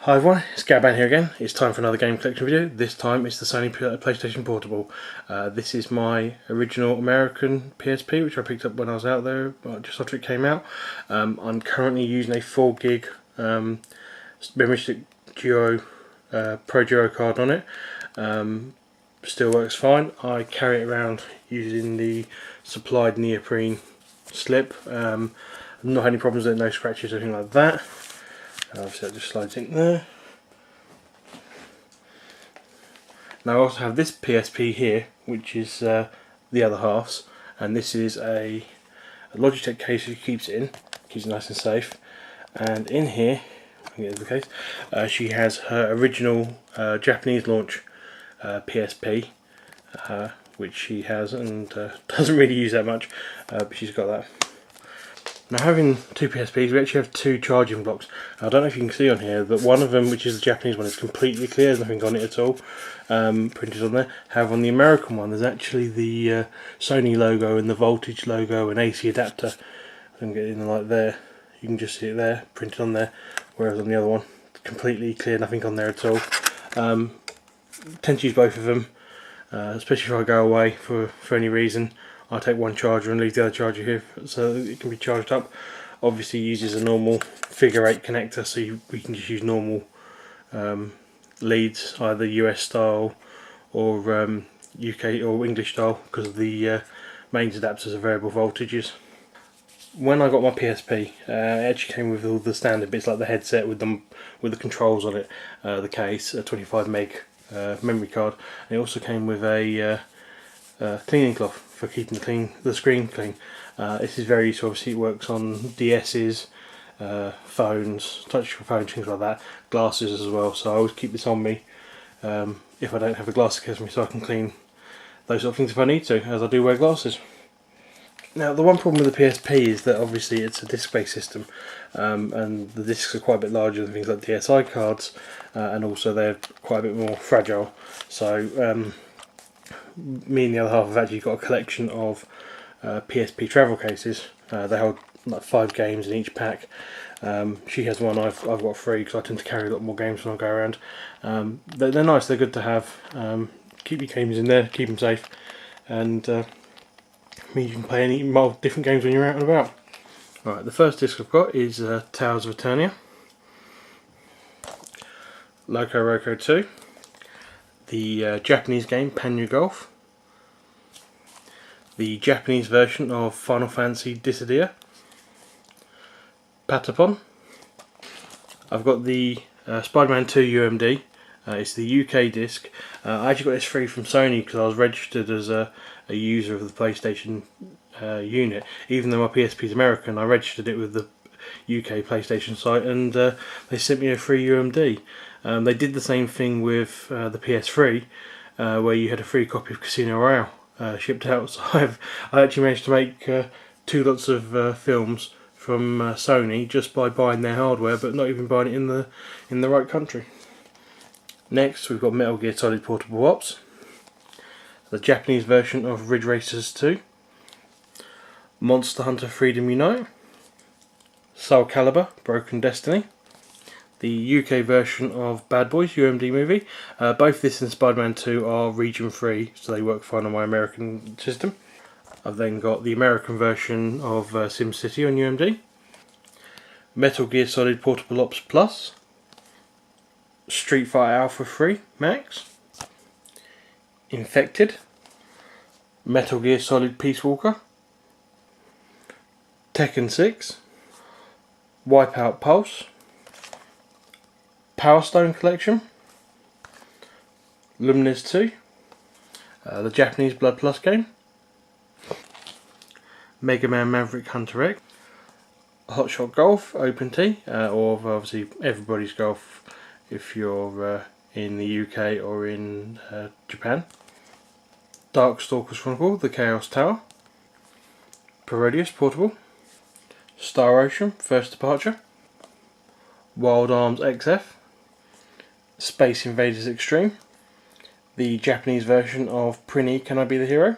Hi everyone, it's Gabban here again. It's time for another game collection video. This time it's the Sony PlayStation Portable. This is my original American PSP, which I picked up when I was out there, just after it came out. I'm currently using a 4 gig memory stick Duo, Pro Duo card on it. Still works fine. I carry it around using the supplied neoprene slip. I've not had any problems with it, no scratches or anything like that. Obviously that just slides in there. Now I also have this PSP here, which is the other halves, and this is a Logitech case which keeps it in, keeps it nice and safe. And in here, I can get the case, she has her original Japanese launch PSP, which she has and doesn't really use that much, but she's got that. Now, having two PSPs, we actually have two charging blocks. I don't know if you can see on here, but one of them, which is the Japanese one, is completely clear, there's nothing on it at all, printed on there. However, on the American one, there's actually the Sony logo and the voltage logo and AC adapter. I can get in the light there, you can just see it there, printed on there, whereas on the other one, completely clear, nothing on there at all. Tend to use both of them, especially if I go away for any reason. I take one charger and leave the other charger here so that it can be charged up. Obviously uses a normal figure 8 connector, so we can just use normal leads, either US style or UK or English style, because the mains adapters are variable voltages. When I got my PSP, it actually came with all the standard bits like the headset with the controls on it, the case, a 25 meg memory card, and it also came with a cleaning cloth for keeping the screen clean. This is very useful. Obviously it works on DS's, phones, touch phones, things like that, glasses as well, so I always keep this on me if I don't have a glasses case with me, so I can clean those sort of things if I need to, as I do wear glasses. Now, the one problem with the PSP is that obviously it's a disc-based system, and the discs are quite a bit larger than things like DSi cards, and also they're quite a bit more fragile. So me and the other half have actually got a collection of PSP travel cases. They hold like 5 games in each pack. She has one, I've got 3 because I tend to carry a lot more games when I go around. They're nice, they're good to have. Keep your games in there, keep them safe, and means you can play any different games when you're out and about. Right, the first disc I've got is Tales of Eternia, Loco Roco 2, the Japanese game Panyu Golf, the Japanese version of Final Fantasy Dissidia, Patapon. I've got the Spider-Man 2 UMD. It's the UK disc. I actually got this free from Sony because I was registered as a user of the PlayStation unit. Even though my PSP is American, I registered it with the UK PlayStation site, and they sent me a free UMD. They did the same thing with the PS3, where you had a free copy of Casino Royale shipped out. So I actually managed to make 2 lots of films from Sony just by buying their hardware, but not even buying it in the right country. Next, we've got Metal Gear Solid Portable Ops, the Japanese version of Ridge Racers 2, Monster Hunter Freedom Unite, Soul Calibur Broken Destiny, the UK version of Bad Boys UMD movie. Both this and Spider-Man 2 are region free, so they work fine on my American system. I've then got the American version of SimCity on UMD, Metal Gear Solid Portable Ops Plus, Street Fighter Alpha 3 Max, Infected, Metal Gear Solid Peace Walker, Tekken 6, Wipeout Pulse, Power Stone Collection, Lumines 2, the Japanese Blood Plus game, Mega Man Maverick Hunter X, Hotshot Golf Open T, or obviously Everybody's Golf if you're in the UK or in Japan, Darkstalkers Chronicle, the Chaos Tower, Parodius Portable, Star Ocean First Departure, Wild Arms XF, Space Invaders Extreme, the Japanese version of Prinny Can I Be the Hero,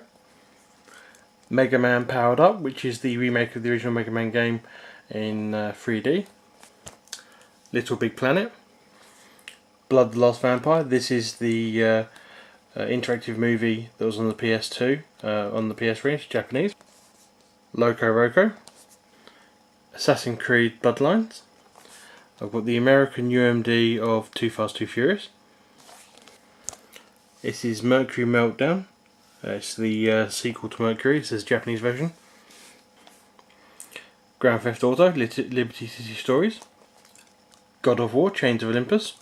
Mega Man Powered Up, which is the remake of the original Mega Man game in 3D, Little Big Planet, Blood the Last Vampire. This is the interactive movie that was on the PS2, on the PS3, it's Japanese. Loco Roco. Assassin's Creed Bloodlines. I've got the American UMD of Too Fast Too Furious. This is Mercury Meltdown. It's the sequel to Mercury, it's the Japanese version. Grand Theft Auto, Liberty City Stories. God of War, Chains of Olympus.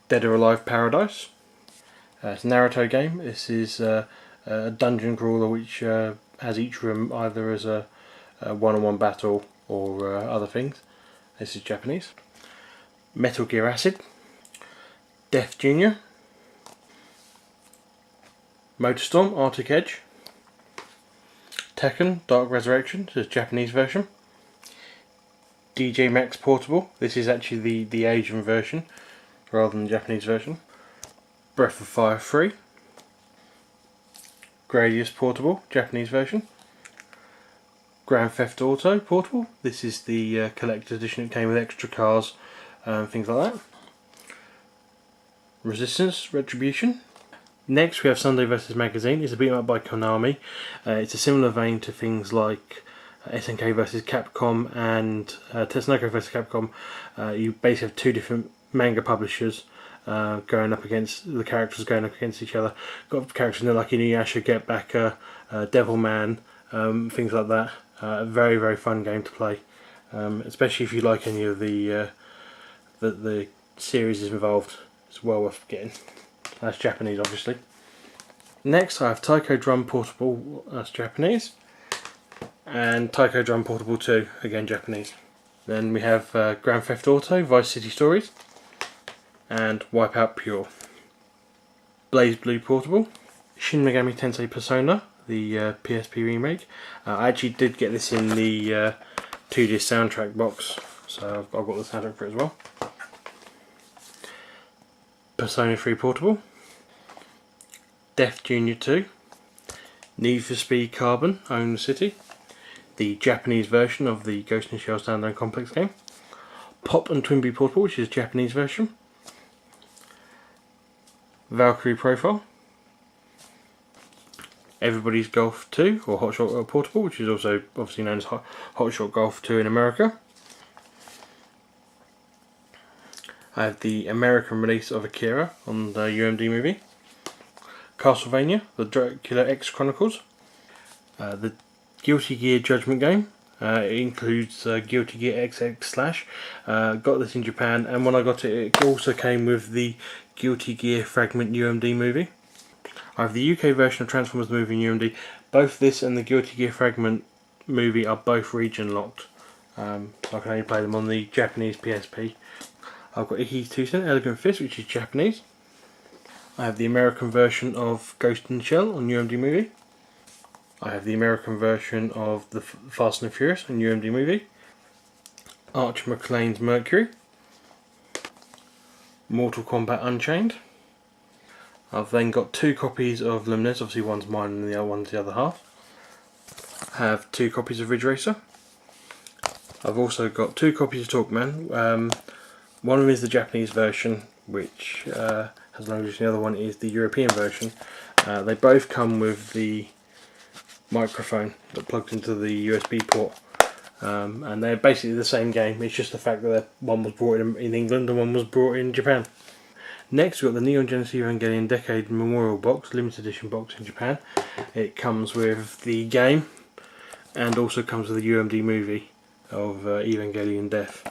Dead or Alive Paradise. It's a Naruto game. This is a dungeon crawler which has each room either as a one-on-one battle or other things. This is Japanese. Metal Gear Acid. Death Jr. Motorstorm, Arctic Edge. Tekken, Dark Resurrection, this is Japanese version. DJ Max Portable, this is actually the Asian version rather than the Japanese version. Breath of Fire 3. Gradius Portable, Japanese version. Grand Theft Auto Portable, this is the collector's edition, it came with extra cars and things like that. Resistance, Retribution. Next we have Sunday vs Magazine. It's a beat 'em up by Konami. It's a similar vein to things like SNK vs Capcom and Tetsunoko vs Capcom. You basically have two different manga publishers going up against the characters going up against each other. Got characters in there like Inuyasha, Get Backer, Devilman, things like that. Very very fun game to play, especially if you like any of the series is involved. It's well worth getting. That's Japanese, obviously. Next, I have Taiko Drum Portable. That's Japanese, and Taiko Drum Portable 2, again Japanese. Then we have Grand Theft Auto, Vice City Stories, and Wipeout Pure. Blaze Blue Portable, Shin Megami Tensei Persona, the PSP remake. I actually did get this in the 2-disc soundtrack box, so I've got the soundtrack for it as well. Persona 3 Portable, Death Jr. 2, Need for Speed Carbon, Own the City, the Japanese version of the Ghost in the Shell standalone complex game. Pop and Twinbee Portable, which is the Japanese version. Valkyrie Profile. Everybody's Golf 2, or Hot Shot Portable, which is also obviously known as Hot Shot Golf 2 in America. I have the American release of Akira on the UMD movie. Castlevania, the Dracula X Chronicles. The Guilty Gear Judgment game. It includes Guilty Gear XX Slash. Got this in Japan, and when I got it, it also came with the Guilty Gear Fragment UMD movie. I have the UK version of Transformers the movie in UMD. Both this and the Guilty Gear Fragment movie are both region locked. So I can only play them on the Japanese PSP. I've got Iki's 2 Cent Elegant Fist, which is Japanese. I have the American version of Ghost in the Shell on UMD movie. I have the American version of the Fast and the Furious on UMD movie. Arch McLean's Mercury. Mortal Kombat Unchained. I've then got 2 copies of Lumines, obviously one's mine and the other one's the other half. I have 2 copies of Ridge Racer. I've also got 2 copies of Talkman. One of them is the Japanese version, which has language, and the other one is the European version. They both come with the microphone that plugs into the USB port, and they're basically the same game. It's just the fact that one was brought in England and one was brought in Japan. Next we've got the Neon Genesis Evangelion Decade Memorial Box, limited edition box in Japan. It comes with the game and also comes with the UMD movie of Evangelion Death.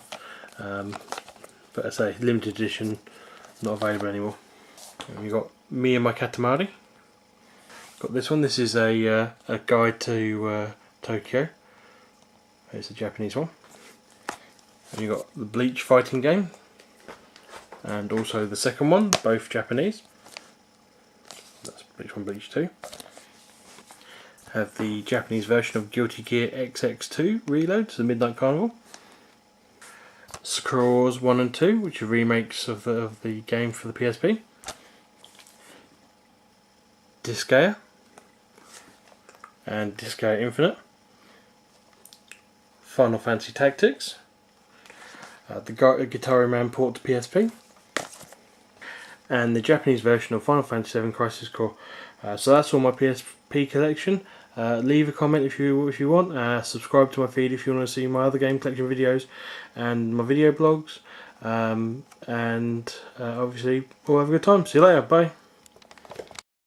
But I say, limited edition, not available anymore. And we've got Me and My Katamari. Got this one. This is a guide to Tokyo. It's a Japanese one. And you've got the Bleach fighting game, and also the second one, both Japanese. That's Bleach 1, Bleach 2. Have the Japanese version of Guilty Gear XX2 Reload to the Midnight Carnival. Sakura Wars 1 and 2, which are remakes of the game for the PSP. Disgaea and Disgaea Infinite. Final Fantasy Tactics. The Guitar Man port to PSP. and the Japanese version of Final Fantasy VII Crisis Core. So that's all my PSP collection. Leave a comment if you want. Subscribe to my feed if you want to see my other game collection videos and my video blogs. And obviously, we'll have a good time. See you later. Bye.